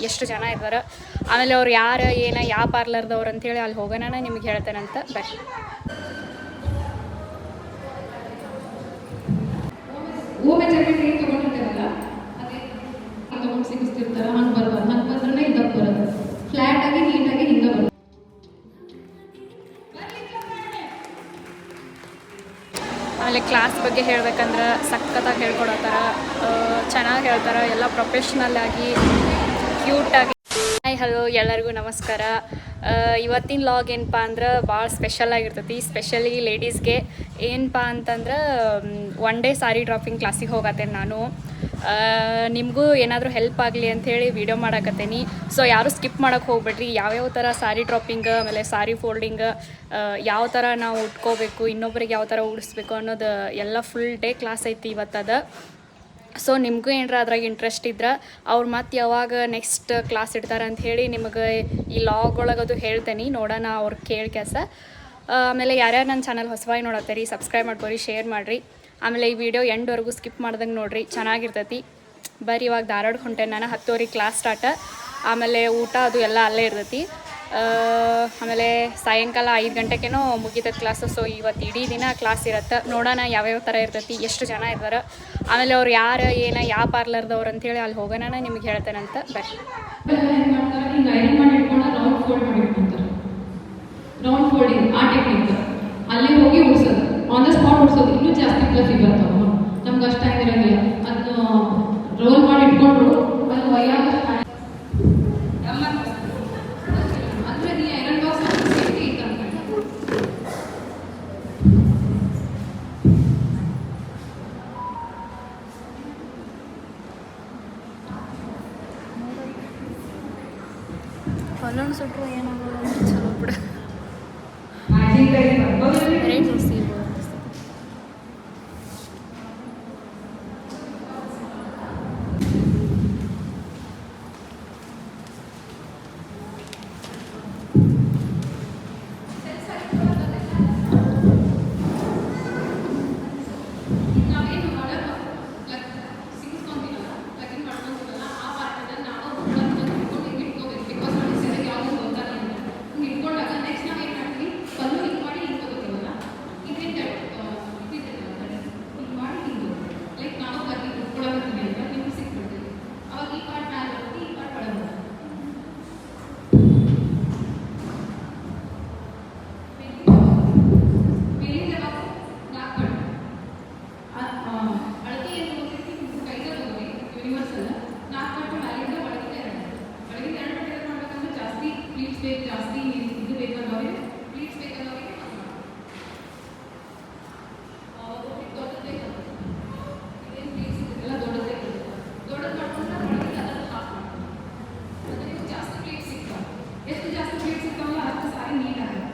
ಎಷ್ಟು ಜನ ಇದ್ದಾರೆ, ಆಮೇಲೆ ಅವ್ರು ಯಾರು ಏನು ಯಾವ ಪಾರ್ಲರ್ದವ್ರು ಅಂತೇಳಿ ಅಲ್ಲಿ ಹೋಗೋಣ ನಿಮ್ಗೆ ಹೇಳ್ತೇನಂತ ಬರ್ರಿ. ಒಮ್ಮೆ ಜಾಕೆಟ್ ಏನು ತೊಗೊಂಡಿರ್ತಾರಲ್ಲ ಅದೇ ತೊಗೊಂಡು ಸಿಗಿಸ್ತಿರ್ತಾರೆ, ಹಂಗೆ ಬರ್ಬಾರ್ದು. ಹಂಗೆ ಬಂದ್ರೆ ಇದಕ್ಕೆ ಬರೋದು ಫ್ಲ್ಯಾಟ್ ಆಗಿ ನೀಟಾಗಿ ಹಿಂಗೆ ಬರೋದು. ಆಮೇಲೆ ಕ್ಲಾಸ್ ಬಗ್ಗೆ ಹೇಳ್ಬೇಕಂದ್ರೆ ಸಖತ್ತಾಗಿ ಹೇಳ್ಕೊಡತ್ತಾರ, ಚೆನ್ನಾಗಿ ಹೇಳ್ತಾರೆ, ಎಲ್ಲ ಪ್ರೊಫೆಷ್ನಲ್ ಆಗಿ ಕ್ಯೂಟಾಗಿ. ಹಾಯ್ ಹಲೋ ಎಲ್ಲರಿಗೂ ನಮಸ್ಕಾರ. ಇವತ್ತಿನ ಲಾಗ್ ಏನಪ್ಪ ಅಂದ್ರೆ ಭಾಳ ಸ್ಪೆಷಲ್ ಆಗಿರ್ತೈತಿ, ಸ್ಪೆಷಲಿ ಲೇಡೀಸ್ಗೆ. ಏನಪ್ಪ ಅಂತಂದ್ರೆ ಒನ್ ಡೇ ಸಾರಿ ಡ್ರಾಪಿಂಗ್ ಕ್ಲಾಸಿಗೆ ಹೋಗತ್ತೇನೆ ನಾನು. ನಿಮಗೂ ಏನಾದರೂ ಹೆಲ್ಪ್ ಆಗಲಿ ಅಂಥೇಳಿ ವಿಡಿಯೋ ಮಾಡಾಕತ್ತೇನೆ. ಸೊ ಯಾರೂ ಸ್ಕಿಪ್ ಮಾಡೋಕ್ಕೆ ಹೋಗ್ಬೇಡ್ರಿ. ಯಾವ್ಯಾವ ಥರ ಸಾರಿ ಡ್ರಾಪಿಂಗ್, ಆಮೇಲೆ ಸಾರಿ ಫೋಲ್ಡಿಂಗ್, ಯಾವ ಥರ ನಾವು ಉಟ್ಕೋಬೇಕು, ಇನ್ನೊಬ್ರಿಗೆ ಯಾವ ಥರ ಉಡಿಸ್ಬೇಕು ಅನ್ನೋದು ಎಲ್ಲ ಫುಲ್ ಡೇ ಕ್ಲಾಸ್ ಐತಿ ಇವತ್ತದ. ಸೊ ನಿಮಗೂ ಏನಾರ ಅದ್ರಾಗ ಇಂಟ್ರೆಸ್ಟ್ ಇದ್ರೆ ಅವ್ರು ಮತ್ತೆ ಯಾವಾಗ ನೆಕ್ಸ್ಟ್ ಕ್ಲಾಸ್ ಇಡ್ತಾರೆ ಅಂತ ಹೇಳಿ ನಿಮಗೆ ಈ ಲಾಗ್ ಒಳಗದು ಹೇಳ್ತೇನೆ, ನೋಡೋಣ ಅವ್ರು ಕೇಳಿ ಕೆಲಸ. ಆಮೇಲೆ ಯಾರ್ಯಾರು ನನ್ನ ಚಾನಲ್ ಹೊಸವಾಗಿ ನೋಡತ್ತೀರಿ ಸಬ್ಸ್ಕ್ರೈಬ್ ಮಾಡ್ಕೊರಿ, ಶೇರ್ ಮಾಡಿರಿ. ಆಮೇಲೆ ಈ ವಿಡಿಯೋ ಎಂಡ್ವರೆಗೂ ಸ್ಕಿಪ್ ಮಾಡ್ದಂಗೆ ನೋಡಿರಿ, ಚೆನ್ನಾಗಿರ್ತೈತಿ. ಬರೀ ಇವಾಗ ಧಾರವಾಡ ಹೊಂಟೆ ನಾನು, 10:00 ಕ್ಲಾಸ್ ಸ್ಟಾರ್ಟ್. ಆಮೇಲೆ ಊಟ ಅದು ಎಲ್ಲ ಅಲ್ಲೇ ಇರ್ತೈತಿ. ಆಮೇಲೆ ಸಾಯಂಕಾಲ 5 ಗಂಟೆಗೇನೋ ಮುಗಿತೈತೆ ಕ್ಲಾಸು. ಸೊ ಇವತ್ತು ಇಡೀ ದಿನ ಕ್ಲಾಸ್ ಇರುತ್ತೆ, ನೋಡೋಣ ಯಾವ್ಯಾವ ಥರ ಇರ್ತೈತಿ, ಎಷ್ಟು ಜನ ಇದ್ದಾರೆ, ಆಮೇಲೆ ಅವ್ರು ಯಾರು ಏನು ಯಾವ ಪಾರ್ಲರ್ದವ್ರು ಅಂತೇಳಿ ಅಲ್ಲಿ ಹೋಗೋಣ ನಿಮ್ಗೆ ಹೇಳ್ತೇನಂತ ಬರ್ರಿ. ಹಿಂಗೆ ಐರನ್ ಮಾಡಿ ಇಟ್ಕೊಂಡು ರೌಂಡ್ ಫೋಲ್ಡ್ ಮಾಡಿ ಇಟ್ಕೊಂತಾರೆ. ರೌಂಡ್ ಫೋಲ್ಡಿಂಗ್ ಆ ಟೆಕ್ನಿಕ್ ಅಲ್ಲೇ ಹೋಗಿ ಉಡ್ಸೋದು, ಆನ್ ದ ಸ್ಪಾಟ್ ಉಡ್ಸೋದು. ಇನ್ನೂ ಜಾಸ್ತಿ ಫ್ಲಫಿ ಬರ್ತಾವ, ನಮ್ಗೆ ಅಷ್ಟು ಆಗಿರಂಗಿಲ್ಲ. ಅದನ್ನು ರೋಲ್ ಮಾಡಿ ಇಟ್ಕೊಂಡ್ರು ಅಲ್ಲಿ ಒಯ್ಯಾಗ ಅಂದರೆ ನೀ ಐರನ್ ಬಾಕ್ಸ್ ಸೇಫ್ಟಿ ಇತ್ತಂತ. ಹೊಲೊಂದು ಸುಟ್ಟರು ಏನಾಗೋದು ಚಲೋ ಬಿಡ. ಜಾಸ್ತಿ ಇದು ಬೇಕಾದವ್ರೆ ಪ್ಲೀಟ್ಸ್ ಬೇಕಾದವ್ರಿಗೆ ದೊಡ್ಡದು ಬೇಕಾಗುತ್ತೆ. ಇದೇನು ಪ್ಲೀಟ್ಸ್ ಇದೆಲ್ಲ ದೊಡ್ಡದು ಬೇಕಾಗುತ್ತೆ. ದೊಡ್ಡದು ಮಾಡ್ಕೊಂಡ್ರೆ ಒಳಗೆ ಅದನ್ನು ಹಾಫ್ ಮಾಡ್ಕೊಂಡು ಅದಕ್ಕೆ ಜಾಸ್ತಿ ಪ್ಲೀಟ್ಸ್ ಸಿಗ್ತಾವೆ. ಎಷ್ಟು ಜಾಸ್ತಿ ಪ್ಲೀಟ್ಸ್ ಸಿಗ್ತಾವಲ್ಲ ಅಷ್ಟು ಸಾರಿ ನೀಟಾಗುತ್ತೆ.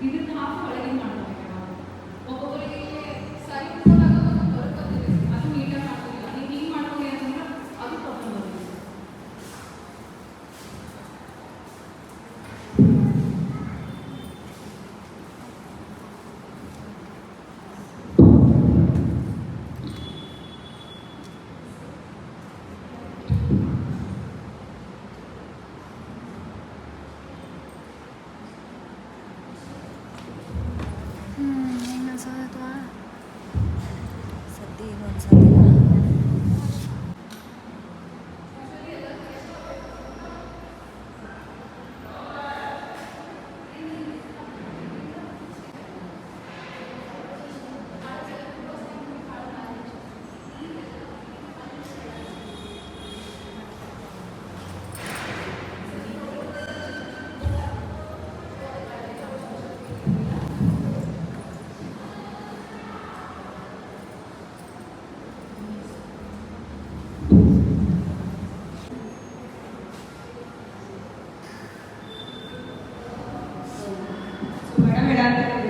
ಇದನ್ನ ಹಾಫ್ ಒಳಗೆ ಮಾಡ್ಕೋಬೇಕು ನಾವು. ಒಬ್ಬೊಬ್ಬರಿಗೆ ಸಾರಿ ಅದು ನೀಟಾಗಿ ಮಾಡ್ಕೋದಿಲ್ಲ. ನೀವು ಹಿಂಗೆ ಮಾಡ್ಕೊಳ್ಳಿ ಅಂತಂದ್ರೆ ಅದು ಪ್ರಾಬ್ಲಮ್ ಬರುತ್ತೆ.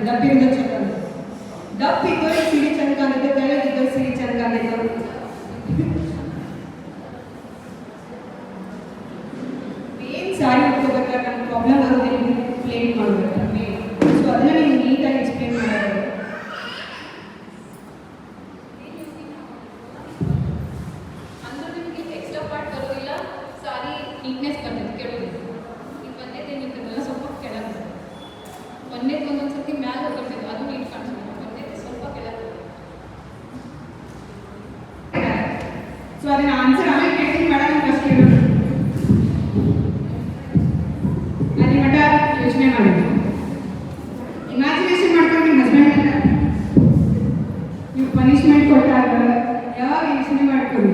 ಡಬ್ಬಿಂದ ಚಂದ ಡಬ್ ಇದ್ದವ್ರಿಗೆ ಸಿಡಿ ಚಂದ ಕಾಣಿದೆ, ತೆಳಗಿದ್ದವ್ರು ಸಿಡಿ ಚಂದ ಕಾಣಿದೆ. ಏನು ಸಾರಿ ಉಟ್ಕೋಬೇಕಾದ್ರೆ ನಮ್ಮ ಪ್ರಾಬ್ಲಮ್ ಬರೋದೇ ಪ್ಲೇಟ್ ಮಾಡಬೇಕು. ಸೊ ಅದನ್ನ ನೀವು ನೀಟಾಗಿ ಎಕ್ಸ್ಪ್ಲೇನ್ ಮಾಡೋದು. ಅದನ್ನ ಆನ್ಸರ್ ಆಮೇಲೆ ಕೇಳ್ತೀನಿ ಮೇಡಮ್ ಫಸ್ಟ್ ಕೇಳೋಣ. ಅಲ್ಲಿ ಮಟ್ಟ ಯೋಚನೆ ಮಾಡಿ ಇಮ್ಯಾಜಿನೇಷನ್ ಮಾಡ್ಕೊಂಡು ನಿಮ್ಮ ಹಸ್ಬೆಂಡ್ ನೀವು ಪನಿಷ್ಮೆಂಟ್ ಕೊಟ್ಟಾಗ ಯಾವಾಗ ಯೋಚನೆ ಮಾಡ್ಕೊಳ್ಳಿ.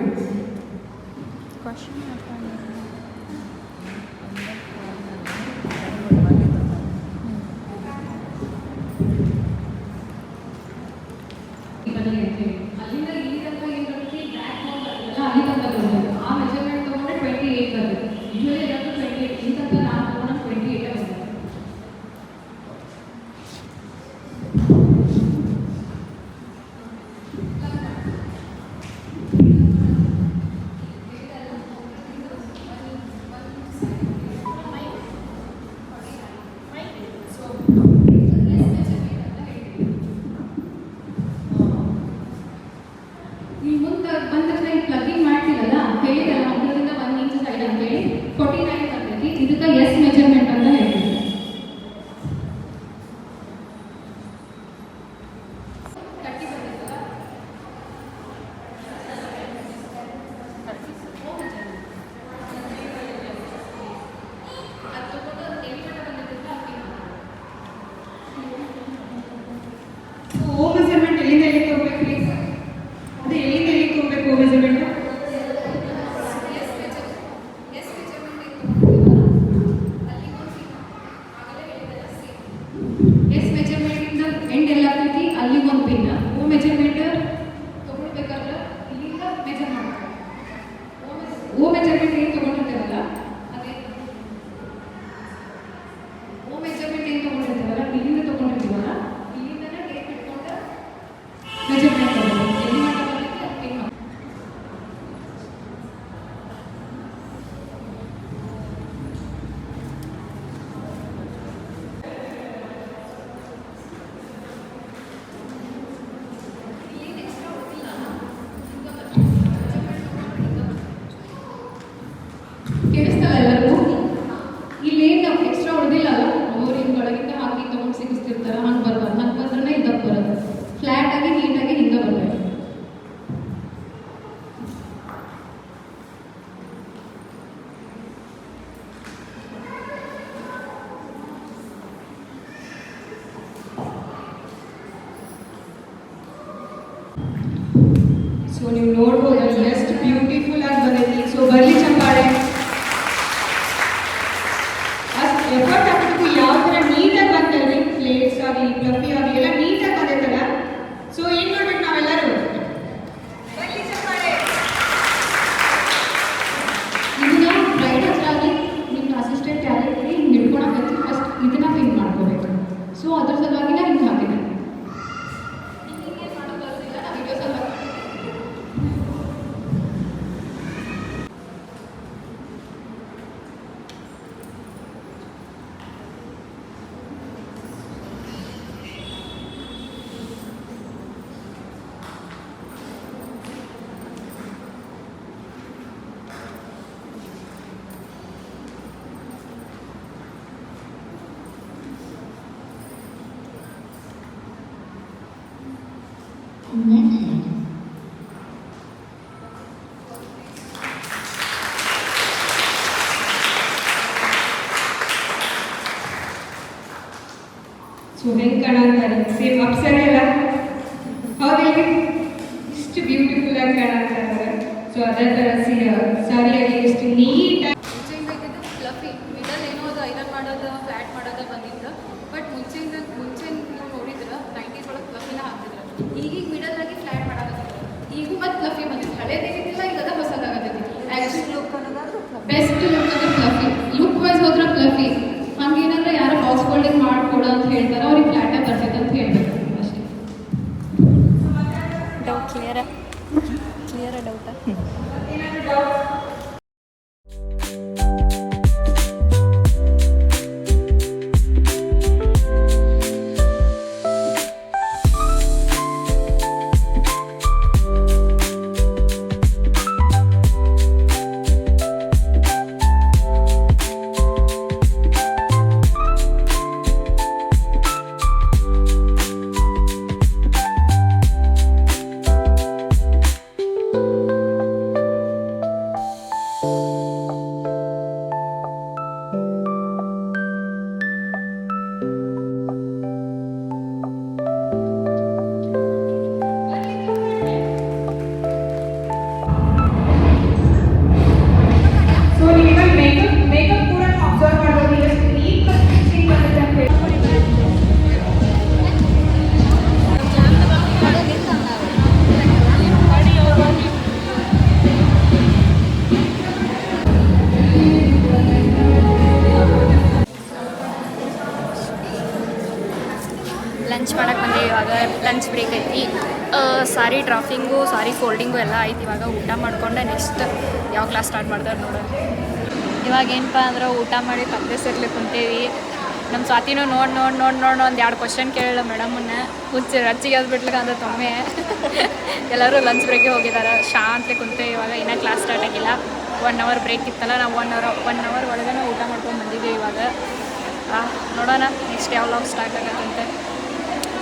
ಅಲ್ಲಿಂದ ಇಲ್ಲಿ ತನಕ ಏನು ಬರುತ್ತೆ ಬ್ಯಾಕ್ ಬರ್ತದಲ್ಲ ಅಲ್ಲಿ ತನಕ ಬರ್ತದೆ. ಆ ಮೆಜರ್ಮೆಂಟ್ ತೊಗೊಂಡ್ರೆ 28 ಬರುತ್ತೆ. ಯೂಶಲಿ ಎಲ್ಲರೂ 28 ಇಲ್ಲಿ ತನಕ ನಾನು ತೊಗೊಂಡು 28 ಬರ್ತದೆ. ನೀವು ಮುಂದೆ ಬಂದ ತಕ್ಷಣ ಈ ಪ್ಲಗ್ಗಿಂಗ್ ಮಾಡ್ತೀರಲ್ಲ ಹೇಳಿದಲ್ಲ 100 ರಿಂದ 1 ಇಂಚ್ ಸೈಡ್ ಅಂತ ಹೇಳಿ 49 ಬರ್ತೈತಿ. ಇದಕ್ಕೆ ಎಸ್ ಮೆಜರ್ಮೆಂಟ್ ಅಂತ ಹೇಳ್ತೀವಿ. ಕಟ್ಟಿ ಬರ್ತೈತಲ್ಲ ಅದು ತಗೊಂಡು ಎಲ್ಲಿ ಮಟ್ಟ ಬಂದಿರ್ತೈತೆ ಓ ಮೆಜರ್ಮೆಂಟ್ ಎಲ್ಲಿಂದ ಎಲ್ಲಿ ತಗೋಬೇಕು ಪ್ಲೀಸ್? ಅದು ಎಲ್ಲಿಂದ ಎಲ್ಲಿ ತಗೋಬೇಕು ಓ ಮೆಜರ್ಮೆಂಟ್? ಎಸ್ ಮೆಜರ್ಮೆಂಟ್ ಇಂದ ಎಂಡ್ ಎಲ್ಲ ಆಗ್ತೈತಿ ಅಲ್ಲಿ ಒಂದು ಪಿನ್. ಓ ಮೆಜರ್ಮೆಂಟ್ ತಗೊಳ್ಬೇಕಾದ್ರೆ ಇಲ್ಲಿಂದ ಮೆಜರ್ ಮಾಡ್ತಾರೆ. ಓ ಮೆಜರ್ಮೆಂಟ್ ಏನು ತಗೊಂಡಿರ್ತೇವಲ್ಲ ಅದೇ ಓ ಮೆಜರ್ಮೆಂಟ್ ಏನು ತಗೊಂಡಿರ್ತೀವಲ್ಲ ಇಲ್ಲಿಂದ ತಗೊಂಡಿರ್ತೀವಲ್ಲ ಇಲ್ಲಿಂದನೇ ಟೇಪ್ ಇಟ್ಕೊಂಡು ಮೆಜರ್ಮೆಂಟ್ ತಗೋಬೇಕು. ಎಲ್ಲಿ ಮಟ್ಟ ಬರ್ತೈತಿ ಅದು ಪಿನ್ ಮಾಡಿ. ಕೇಳಿಸ್ತಲ್ಲ ಎಲ್ಲರಿಗೂ? ಇಲ್ಲೇನು ಎಕ್ಸ್ಟ್ರಾ ಹೊಡೆದಿಲ್ಲ ಅಲ್ಲ, ಅವ್ರು ಹಿಂಗೆ ಒಳಗಿಂದ ಹಾಕಿ ತೊಗೊಂಡು ಸಿಗಿಸ್ತಿರ್ತಾರೆ. ಹಂಗೆ ಬರ್ಬಾರ್ದು. ಹಂಗೆ ಬಂದ್ರೆ ಇದಕ್ಕೆ ಬರೋದು ಫ್ಲ್ಯಾಟ್ ಆಗಿ ನೀಟಾಗಿ ಹಿಂಗೆ ಬರಬೇಕು. ಸೊ ನೀವು ನೋಡ್ಬೋದು ಎಷ್ಟು ಬ್ಯೂಟಿಫುಲ್ ಆಗಿ ಬಂದೈತಿ. ಸೊ ಬರ್ಲಿ ಚಪ್ಪಾಳೆ. ಅಷ್ಟು ಎಫರ್ಟ್ ಹಾಕಿದ್ದು ಯಾವ ಥರ ನೀಟಾಗಿ ಬಂತಲ್ರಿ, ಪ್ಲೇಟ್ಸ್ ಆಗಲಿ ಫ್ಲಫಿ ಆಗಲಿ ಎಲ್ಲ ನೀಟಾಗಿ ಬಂದೈತಲ್ಲ. ಸೊ ಏನು ಮಾಡ್ಬೇಕು ನಾವೆಲ್ಲರೂ? ಬರ್ಲಿ ಚಪ್ಪಾಳೆ. ಇದನ್ನ ಬ್ರೈಡ್ ಹತ್ರ ಆಗಲಿ ನಿಮ್ಮ ಅಸಿಸ್ಟೆಂಟ್ ಯಾರಿರ್ತೀರಿ ಹಿಂಗೆ ಹಿಡ್ಕೊಳಕ್ಕೆ ಫಸ್ಟ್ ಇದನ್ನ ಪಿನ್ ಮಾಡ್ಕೋಬೇಕು. ಸೊ ಅದ್ರ ಸಲುವಾಗಿ ನಾನು ಹಿಂಗೆ ಹಾಕಿದೆ. ಹಿಂಗೆ ಮಾಡೋದು ಬರೋದಿಲ್ಲ, ನಾವು ವಿಡಿಯೋಸಲ್ಲಿ ಹಾಕ್ತೀವಿ. ಸೊ ಹೆಂಗೆ ಕಾಣಂತಾರೆ ಸೇಮ್ ಅಪ್ಸರಿ ಅಲ್ಲ ಹೌದಿಲ್ಲ? ಇಷ್ಟು ಬ್ಯೂಟಿಫುಲ್ ಆಗಿ ಕಾಣಂತಾರೆ. ಸೊ ಅದೇ ಥರ ಸಾರಿಯಾಗಿ ಎಷ್ಟು ನೀಟಾಗಿ ಮುಂಚೆಯಿಂದ ಇದ್ದಿದ್ದು ಫ್ಲಫಿ ಮಿಡಲ್ ಏನೋ ಅದು ಐರನ್ ಮಾಡೋದು ಫ್ಲ್ಯಾಟ್ ಮಾಡೋದು ಬಂದಿದ್ದು. ಬಟ್ ಮುಂಚೆ ನೀವು ನೋಡಿದ್ರೆ 90s ಒಳಗೆ ಫ್ಲಫಿನ ಹಾಕ್ತಿದ್ರು. ಈಗೀಗ ಮಿಡಲ್ ಆಗಿ ಫ್ಲ್ಯಾಟ್ ಮಾಡೋದಾಗುತ್ತೆ. ಈಗೂ ಮತ್ತೆ ಫ್ಲಫಿ ಬಂದಿತ್ತು. ಹಳೇದೇನಿದ್ದಿಲ್ಲ, ಈಗ ಅದ ಹೊಸದಾಗತ್ತೈತಿ. ಆ್ಯಕ್ಚುಲಿ ಲುಕ್ ಅನ್ನೋದಾದ್ರೂ ಬೆಸ್ಟ್ ಲುಕ್ ಅಂದ್ರೆ ಫ್ಲಫಿ. ಲುಕ್ ವೈಸ್ ಹೋದ್ರೆ ಫ್ಲಫಿ. ಹಂಗೇನಾದ್ರೆ ಯಾರೋ ಬಾಕ್ಸ್ ಫೋಲ್ಡಿಂಗ್ ಮಾಡಿಕೊಡು ಅಂತ ಹೇಳ್ತಾರೆ, ಅವ್ರಿಗೆ ಫ್ಲ್ಯಾಟಾಗಿ ಬರ್ತೈತೆ ಅಂತ ಹೇಳ್ಬೇಕು ಅಷ್ಟೇ. ಡೌಟ್ ಕ್ಲಿಯರ ಡೌಟಾ? ಏನಾದರೂ ಡೌಟ್? ಆಗೈತಿ. ಸಾರಿ ಡ್ರಾಫಿಂಗು, ಸಾರಿ ಫೋಲ್ಡಿಂಗು ಎಲ್ಲ ಐತಿ. ಇವಾಗ ಊಟ ಮಾಡ್ಕೊಂಡೆ ನೆಕ್ಸ್ಟ್ ಯಾವ ಕ್ಲಾಸ್ ಸ್ಟಾರ್ಟ್ ಮಾಡ್ತಾರೆ ನೋಡೋಣ. ಇವಾಗ ಏನಪ್ಪ ಅಂದ್ರೆ ಊಟ ಮಾಡಿ ಪತ್ತೆ ಸೇರ್ಲಿ ಕುಂತೇವಿ. ನಮ್ಮ ಸ್ವಾತಿನೂ ನೋಡಿ ಒಂದು 2 ಕ್ವಶನ್ ಕೇಳಿಲ್ಲ ಮೇಡಮನ್ನ. ಹುಚ್ಚಿ ರಚ್ಚಿಗೆ ಎದ್ಬಿಟ್ಲಿಕ್ಕೆ ಅಂದ್ರೆ ತೊಮ್ಮೆ ಎಲ್ಲರೂ ಲಂಚ್ ಬ್ರೇಕಿಗೆ ಹೋಗಿದ್ದಾರೆ. ಶಾಂತಲೆ ಕುಂತೇವೆ. ಇವಾಗ ಇನ್ನೂ ಕ್ಲಾಸ್ ಸ್ಟಾರ್ಟ್ ಆಗಿಲ್ಲ. 1 ಅವರ್ ಬ್ರೇಕ್ ಇತ್ತಲ್ಲ, ನಾವು 1 ಅವರ್ ಒಳಗೆ ಊಟ ಮಾಡ್ಕೊಂಡು ಬಂದಿದ್ದೀವಿ. ಇವಾಗ ನೋಡೋಣ ನೆಕ್ಸ್ಟ್ ಯಾವ ಲಾಗ್ ಸ್ಟಾರ್ಟ್ ಆಗತ್ತಂತೆ.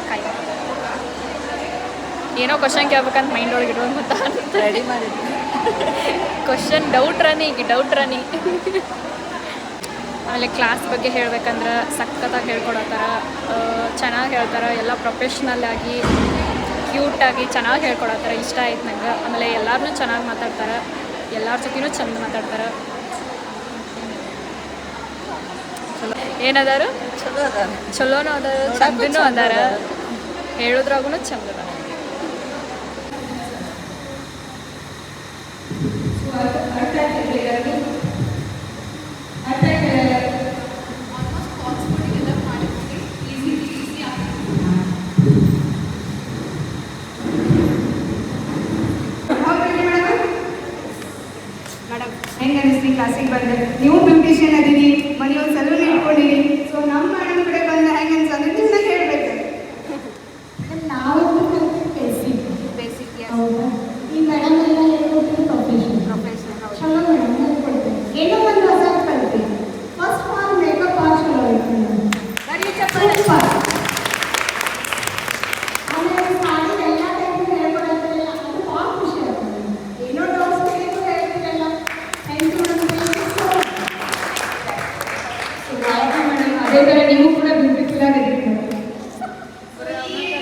ಕಾಯಿ ಏನೋ ಕ್ವಶನ್ ಕೇಳ್ಬೇಕಂತ ಮೈಂಡ್ ಒಳಗೆ ಇಡೋದು ಗೊತ್ತಾ ರೆಡಿ ಮಾಡಿದ್ವಿ. Question doubt running. ಆಮೇಲೆ ಕ್ಲಾಸ್ ಬಗ್ಗೆ ಹೇಳ್ಬೇಕಂದ್ರೆ ಸಖತ್ತಾಗಿ ಹೇಳ್ಕೊಡತ್ತಾರ. ಚೆನ್ನಾಗಿ ಹೇಳ್ತಾರೆ. ಎಲ್ಲ ಪ್ರೊಫೆಷ್ನಲ್ ಆಗಿ ಕ್ಯೂಟಾಗಿ ಚೆನ್ನಾಗಿ ಹೇಳ್ಕೊಡತ್ತಾರ. ಇಷ್ಟ ಆಯ್ತು ನಂಗೆ. ಆಮೇಲೆ ಎಲ್ಲರೂ ಚೆನ್ನಾಗಿ ಮಾತಾಡ್ತಾರೆ. ಎಲ್ಲರ ಜೊತೆನೂ ಚಂದ ಮಾತಾಡ್ತಾರೆ. ಏನದಾರು ಚಲೋನೂ ಅದಾರ, ಚಂದನೂ ಅದಾರ, ಹೇಳೋದ್ರಾಗೂ ಚಂದ ಅದಾರ. ಹೆಂಗೆ ಅನಿಸ್ತಿ ಕ್ಲಾಸಿಗೆ ಬಂದ್ರೆ? ನೀವು ಬ್ಯೂಟಿಷಿಯನ್ ಅದೀನಿ, ಮನೆಯೊಂದು ಸಲೂನ್ ಇಟ್ಕೊಂಡಿರಿ. ಸೊ ನಮ್ಮ ಮೇಡಮ್ ಕಡೆ ಬಂದ ಹೆಂಗೆ ಅನ್ಸಂದ್ರೆ ನಿಮ್ಗೆ ಹೇಳ್ಬೇಕು. ನಾವು ಬೇಸಿಕ್ ಹೌದಾ? ಈ ಮೇಡಮ್ ಎಲ್ಲ ಹೇಳ್ಕೊಡ್ತೀವಿ ಪ್ರೊಫೆಷನಲ್ ಚಲೋ ಮೇಡಮ್ ಹೇಳ್ಕೊಡ್ತೀವಿ. ಏನೋ ಒಂದು ಹೊಸ ಕಲ್ತೀವಿ. ಫಸ್ಟ್ ಆಲ್ ಮೇಕಪ್ ಆರ್ಟ್ ಚಲೋ ಐತಿ. ಆಮೇಲೆ ಸಾರಿ ಎಲ್ಲ ಟೈಮು ಹೇಳ್ಕೊಡೋದ್ರಲ್ಲ ಅದು ಭಾಳ ಖುಷಿ ಆಗ್ತದೆ. ಏನೋ ಡೌಟ್ಸ್ ಬೇಕು ಹೇಳ್ತಿರಲ್ಲ. ಅದೇ ಥರ ನೀವು ಕೂಡ ಬ್ಯೂಟಿಫುಲ್ ಆಗಿದ್ದೀರಿ.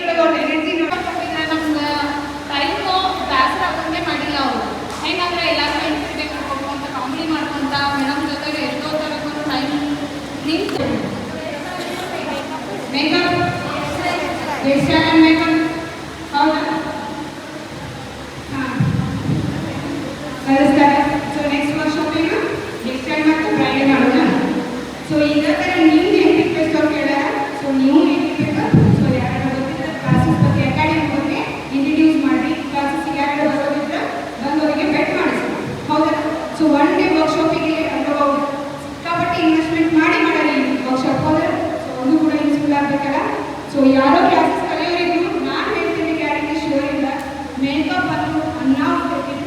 ನಮ್ಗೆ ಟೈಮು ಬೇಸರ ಆಗೋಂಗೆ ಮಾಡಿಲ್ಲ ಅವರು. ಹೆಂಗಂದ್ರೆ ಎಲ್ಲರೂ ಎಂಟರ್ಟೈನ್ ಮಾಡ್ಕೊಂಡು ಕಾಮಿಡಿ ಮಾಡ್ಕೊಂತ ಮೇಡಮ್ ಜೊತೆಗೆ ಎಷ್ಟೋ ಥರಕ್ಕೂ ಟೈಮ್ ನಿಂತು makeup hair style and makeup ಹೌದಾ? ಹಾಂ ನಮಸ್ಕಾರ. ಸೊ ನೆಕ್ಸ್ಟ್ ವರ್ಷಾಪಿಗೆ ಹೇರ್ ಸ್ಟೈಲ್ ಮತ್ತು ಬ್ರೈಡಲ್ ಮಾಡೋಣ. ಸೊ ಇದೇ ಥರ ನೀವು ಏನು ರಿಕ್ವೆಸ್ಟ್ ಅವ್ರು ಕೇಳಾರ. ಸೊ ನೀವು ಏನು ಬೇಕು, ಸೊ ಯಾರು ಗೊತ್ತಿದ್ರೆ ಕ್ಲಾಸಸ್ ಬಗ್ಗೆ ಅಕಾಡೆಮಿ ಬಗ್ಗೆ ಇಂಟ್ರಡ್ಯೂಸ್ ಮಾಡಿ. ಕ್ಲಾಸಸ್ಗೆ ಯಾರು ಬರೋದಿದ್ರೆ ಬಂದವರಿಗೆ ಬೆಟ್ ಮಾಡಿಸಿ ಹೌದಾ? ಸೊ 1 ಡೇ ವರ್ಕ್ಶಾಪಿಗೆ ಅಥವಾ ಸಿಕ್ಕಾಪಟ್ಟೆ ಇನ್ವೆಸ್ಟ್ಮೆಂಟ್ ಮಾಡಿ ಮಾಡಲಿ ವರ್ಕ್ಶಾಪ್ ಹೌದಾ? ಸೊ ಒಂದು ಕೂಡ ಯೂಸ್ಫುಲ್ ಆಗಬೇಕಲ್ಲ. ಸೊ ಯಾರೋ ಕ್ಲಾಸಸ್ ಕಲಿಯೋರಿಗೂ ನಾನು ಹೇಳ್ತೀನಿ ಗ್ಯಾರಂಟಿ ಶೋರ್ ಇಲ್ಲ. ಮೇಕಪ್ ಅನ್ನು ನಾವು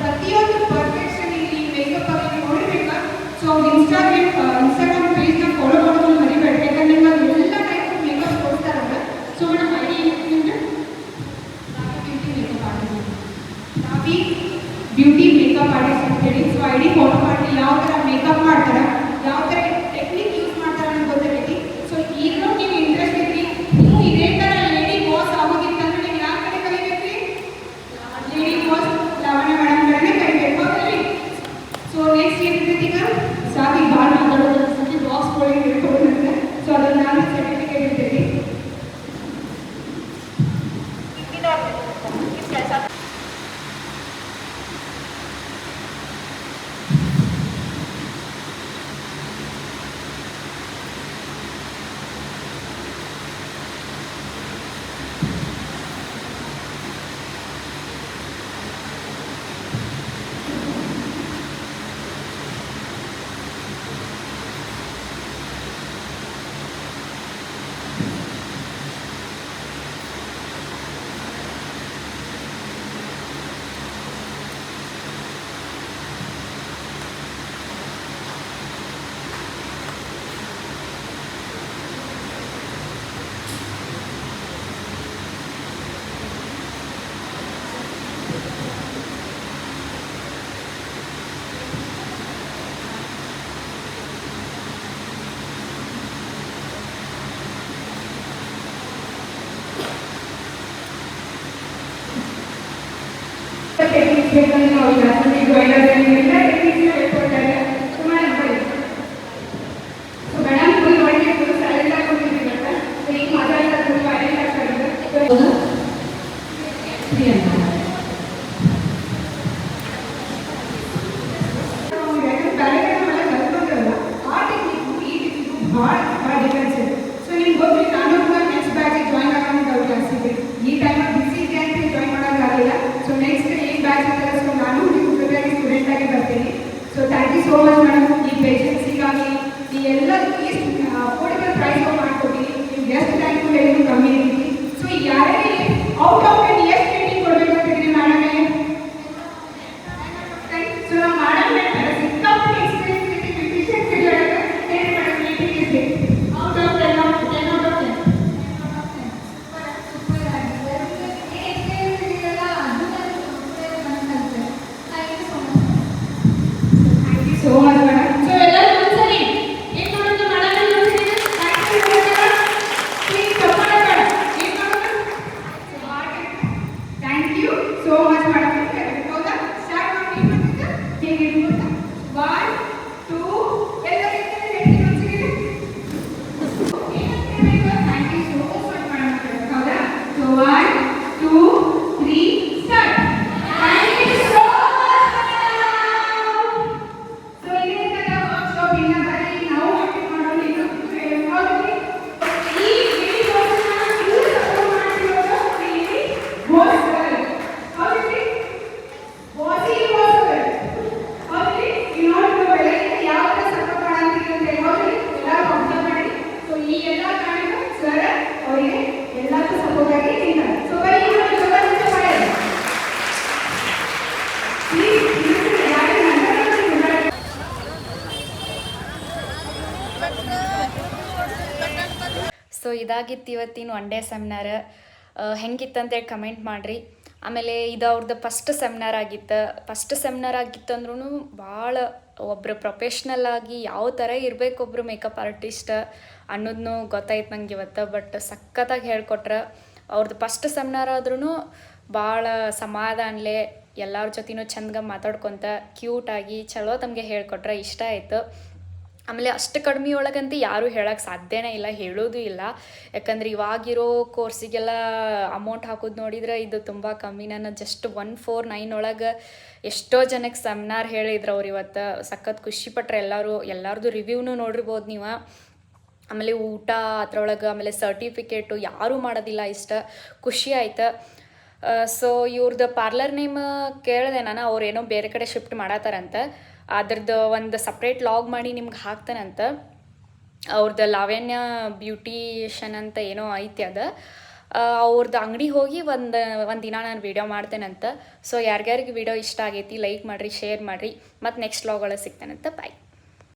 ಪ್ರತಿಯೊಂದು ಪರ್ಫೆಕ್ಷನ್ ಇಲ್ಲಿ ಮೇಕಪ್ ಆಗಿ ನೋಡಿರ್ಬೇಕಾ. ಸೊ ಅವ್ರು ಇನ್ಸ್ಟಾಗ್ರಾಮ್ ಪೇಜ್ನ ಫಾಲೋ ಮಾಡೋದು ಮರಿಬೇಡಿ. ಯಾಕಂದ್ರೆ ನಿಮ್ಗೆ ಎಲ್ಲ ಟೈಪ್ ಮೇಕಪ್ ಕೊಡ್ತಾರಲ್ಲ. ಸೊ ಮೇಡಮ್ ಐಡಿ ಏನಂದ್ರೆ ಬ್ಯೂಟಿ ಮೇಕಪ್ ಆರ್ಟಿಸ್ಟ್ ಅಂತೇಳಿ. ಸೊ ಐಡಿ ಫಾಲೋ ಮಾಡಿ ಯಾವ ಥರ ಮೇಕಪ್ ಮಾಡ್ತಾರೆ, ಯಾವ ಥರ ಟೆಕ್ನಿಕ್ ಯೂಸ್ ಮಾಡ್ತಾರೆ ಅಂತ ಗೊತ್ತಾಗೈತಿ. ಸೊ ಈಗಲೂ ನೀವು ಇಂಟ್ರೆಸ್ಟ್ ಇದ್ರಿ, ನೀವು ಇದೇ ಥರ ಲೇಡಿ ಬಾಸ್ ಆಗೋದಿತ್ತಂದ್ರೆ ನೀವು ಯಾವ ಕಡೆ ಕಲಿಬೇಕ್ರಿ? ಲೇಡಿ ಬಾಸ್ ಲಾವಣ್ಯ ಮೇಡಮ್ ಕಡೆನೇ ಕಲಿಬೇಕು ಹೌದಲ್ರಿ? ಸೊ ನೆಕ್ಸ್ಟ್ ಏನಿರ್ತೈತಿ ಈಗ ಸಾಕಿ ಭಾಳ ಮಾತಾಡೋದು ಸಾಕಿ ಬಾಕ್ಸ್ಗಳಿಗೆ ಹೇಳ್ಕೊಡೋದಂದ್ರೆ. ಸೊ ಅದನ್ನು ನಾನು ಸರ್ಟಿಫಿಕೇಟ್ ಇರ್ತೈತಿ. ಟೆಕ್ನಿಕ್ಸ್ ಬೇಕಂದ್ರೆ ನಾವು ಕ್ಲಾಸಲ್ಲಿ ಜಾಯಿನ್ ಆದರೆ ಎಲ್ಲ ಟೆಕ್ನಿಕ್ಸ್ನ ಹೇಳ್ಕೊಡ್ತಾರೆ. ಸುಮಾರು ಬರೀ ಸೊ ಮೇಡಮ್ ಫುಲ್ ಒಳ್ಳೆ ಫುಲ್ ಸೈಲೆಂಟ್ ಆಗಿ ಕೊಟ್ಟಿದ್ದೀರಲ್ಲ. ಸೊ ಈಗ ಮಾತಾಡ್ತಾ ಫುಲ್ ವೈಲೆಂಟ್ ಆಗ್ತಾಯಿದೆ. ಬೇರೆ ಕಡೆ ಮೇಲೆ ಕಲ್ತ್ಕೊಂಡ್ರಲ್ಲ ಆ ಟೆಕ್ನಿಕ್ಕು ಈ ಟೆಕ್ನಿಕ್ಕು ಭಾಳ ಡಿಫ್ರೆನ್ಸ್ ಇದೆ. ಸೊ ನಿಮ್ಗೆ ಗೊತ್ತಿಲ್ಲ, ನಾನು ಕೂಡ ನೆಕ್ಸ್ಟ್ ಬ್ಯಾಚಿಗೆ ಜಾಯಿನ್ ಆಗೋಣ ಕ್ಲಾಸಿಗೆ. ಈ ಟೈಮಲ್ಲಿ ಬಿಸಿ ಇದೆ ಅಂತ ಸೋ ಮಚ್ ಮೇಡಮ್. ಈ ಪೇಷನ್ಸಿಗಾಗಿ ಈ ಎಲ್ಲ ಅಫೋರ್ಡಬಲ್ ಪ್ರೈಸ್ ಮಾಡ್ಕೊಟ್ಟಿರಿ. ನೀವು ಎಷ್ಟು ಥ್ಯಾಂಕ್ಫುಲ್ ಏನು ಕಮ್ಮಿ ಇರ್ತೀವಿ. ಸೊ ಯಾರಿಗೆ ಔಟ್ ಆಫ್ ಟೆನ್ ಎಷ್ಟು ರೇಟಿಂಗ್ ಕೊಡಬೇಕಂತಿದ್ರಿ ಮೇಡಮೇ? ಸೊ ನಾವು ಮಾಡಮ್ ಸಿಕ್ಕಾಪಟ್ಟೆ ಎಕ್ಸ್ಪೀರಿಯನ್ಸ್ ಐತಿ ಬ್ಯೂಟಿಷಿಯನ್ ಒಳಗೆ. ಹೇಳಿ ಮೇಡಮ್ ರೇಟಿಂಗ್ ಎಷ್ಟು? Out of 10 out of 10. So much, madam. So, ಎಲ್ಲರೂ ಒಂದ್ಸರಿ ಏನ್ ಮಾಡೋದು ಮೇಡಮ್? ಪ್ಲೀಸ್ ತಪ್ಪಲ್ಲ ಮೇಡಮ್. ಏನ್ ಮಾಡೋದು? Thank you so much madam. ಹೌದಾ? ಸ್ಟಾರ್ಟ್ ಮಾಡಿ ಹೇಗೆ ಇಟ್ಕೊಳ್ತಾ 1 2 ಎಲ್ಲ ಹೇಳ್ತಾರೆ ಹೇಳಿ ಒಂದ್ಸರಿ. Thank you so much madam. ಹೌದಾ? So 1 2 3 start. Thank you so so ಇದರಿಂದ ವರ್ಕ್ಶಾಪ್ ಇನ್ನ ಬರೀ ನಾವು ಅಟೆಂಡ್ ಮಾಡೋದು ಇದು ಹೌದ್ರಿ. ಈ ವಿಡಿಯೋಸ್ನ ನೀವು ಸಪೋರ್ಟ್ ಮಾಡ್ತಿರೋದು ಇಲ್ಲಿ ಬಾಸ್ ಸರ್ ಹೌದ್ರಿ. ಬಾಸಿ ಬಾಸ್ ಸರ್ ಹೌದ್ರಿ. ನೀವು ನೋಡ್ಬೋದು ಬೆಳಗ್ಗೆ ಯಾವ ಥರ ಸಪೋರ್ಟ್ ಮಾಡಂತೀರಿ ಅಂತ ಹೌದ್ರಿ. ಎಲ್ಲರೂ ಅಬ್ಸರ್ವ್ ಮಾಡಿ. ಸೊ ಈ ಎಲ್ಲ ಕಾರಣ ಸರ್ ಅವರಿಗೆ ಎಲ್ಲದಕ್ಕೂ ಸಪೋರ್ಟ್ ಆಗಿ ನಿಂತಾರೆ. ಸೊ ಬರೀ ಇವರು ಜೋಗ ನಿಂತ ಮಾಡಿ ಪ್ಲೀಸ್ ಯಾರು ನಂತರ ಸೊ ಇದಾಗಿತ್ತು ಇವತ್ತಿನ ಒನ್ ಡೇ ಸೆಮಿನಾರ್. ಹೆಂಗಿತ್ತಂತೇಳಿ ಕಮೆಂಟ್ ಮಾಡಿರಿ. ಆಮೇಲೆ ಇದು ಅವ್ರದ್ದು ಫಸ್ಟ್ ಸೆಮಿನಾರ್ ಆಗಿತ್ತು ಅಂದ್ರೂ ಭಾಳ ಒಬ್ಬರು ಪ್ರೊಫೆಷ್ನಲ್ ಆಗಿ ಯಾವ ಥರ ಇರಬೇಕು ಒಬ್ಬರು ಮೇಕಪ್ ಆರ್ಟಿಸ್ಟ್ ಅನ್ನೋದನ್ನು ಗೊತ್ತಾಯ್ತು ನಂಗೆ ಇವತ್ತು. ಬಟ್ ಸಖತ್ತಾಗಿ ಹೇಳ್ಕೊಟ್ರೆ. ಅವ್ರದ್ದು ಫಸ್ಟ್ ಸೆಮಿನಾರ್ ಆದ್ರೂ ಭಾಳ ಸಮಾಧಾನಲೆ ಎಲ್ಲರ ಜೊತೆನೂ ಚಂದಗೆ ಮಾತಾಡ್ಕೊತ ಕ್ಯೂಟಾಗಿ ಚಲೋ ತಮಗೆ ಹೇಳ್ಕೊಟ್ರೆ ಇಷ್ಟ ಆಯಿತು. ಆಮೇಲೆ ಅಷ್ಟು ಕಡಿಮೆ ಒಳಗಂತೂ ಯಾರೂ ಹೇಳೋಕ್ಕೆ ಸಾಧ್ಯನೇ ಇಲ್ಲ, ಹೇಳೋದು ಇಲ್ಲ. ಯಾಕಂದ್ರೆ ಇವಾಗಿರೋ ಕೋರ್ಸಿಗೆಲ್ಲ ಅಮೌಂಟ್ ಹಾಕೋದು ನೋಡಿದ್ರೆ ಇದು ತುಂಬ ಕಮ್ಮಿ. ನಾನು ಜಸ್ಟ್ 149 ಒಳಗೆ ಎಷ್ಟೋ ಜನಕ್ಕೆ ಸೆಮಿನಾರ್ ಹೇಳಿದ್ರು ಅವ್ರು ಇವತ್ತು. ಸಖತ್ ಖುಷಿಪಟ್ರೆ ಎಲ್ಲರದು ರಿವ್ಯೂನು ನೋಡಿರ್ಬೋದು ನೀವು. ಆಮೇಲೆ ಊಟ ಅದ್ರೊಳಗೆ, ಆಮೇಲೆ ಸರ್ಟಿಫಿಕೇಟು ಯಾರೂ ಮಾಡೋದಿಲ್ಲ. ಇಷ್ಟ ಖುಷಿ ಆಯ್ತು. ಸೊ ಇವ್ರದ್ದು ಪಾರ್ಲರ್ ನೇಮ್ ಕೇಳಿದೆ ನಾನು. ಅವ್ರೇನೋ ಬೇರೆ ಕಡೆ ಶಿಫ್ಟ್ ಮಾಡತ್ತಾರಂತ. ಅದ್ರದ್ದು ಒಂದು ಸಪ್ರೇಟ್ ಲಾಗ್ ಮಾಡಿ ನಿಮ್ಗೆ ಹಾಕ್ತಾನಂತ. ಅವ್ರದ್ದು ಲಾವಣ್ಯ ಬ್ಯೂಟಿಷನ್ ಅಂತ ಏನೋ ಐತಿ ಅದು. ಅವ್ರದ್ದು ಅಂಗಡಿ ಹೋಗಿ ಒಂದು ದಿನ ನಾನು ವೀಡಿಯೋ ಮಾಡ್ತೇನಂತ. ಸೊ ಯಾರ್ಯಾರಿಗೆ ವೀಡಿಯೋ ಇಷ್ಟ ಆಗೈತಿ ಲೈಕ್ ಮಾಡಿರಿ, ಶೇರ್ ಮಾಡಿರಿ. ಮತ್ತು ನೆಕ್ಸ್ಟ್ ಲಾಗ್ ಒಳಗೆ ಸಿಗ್ತೇನಂತ. ಬಾಯ್.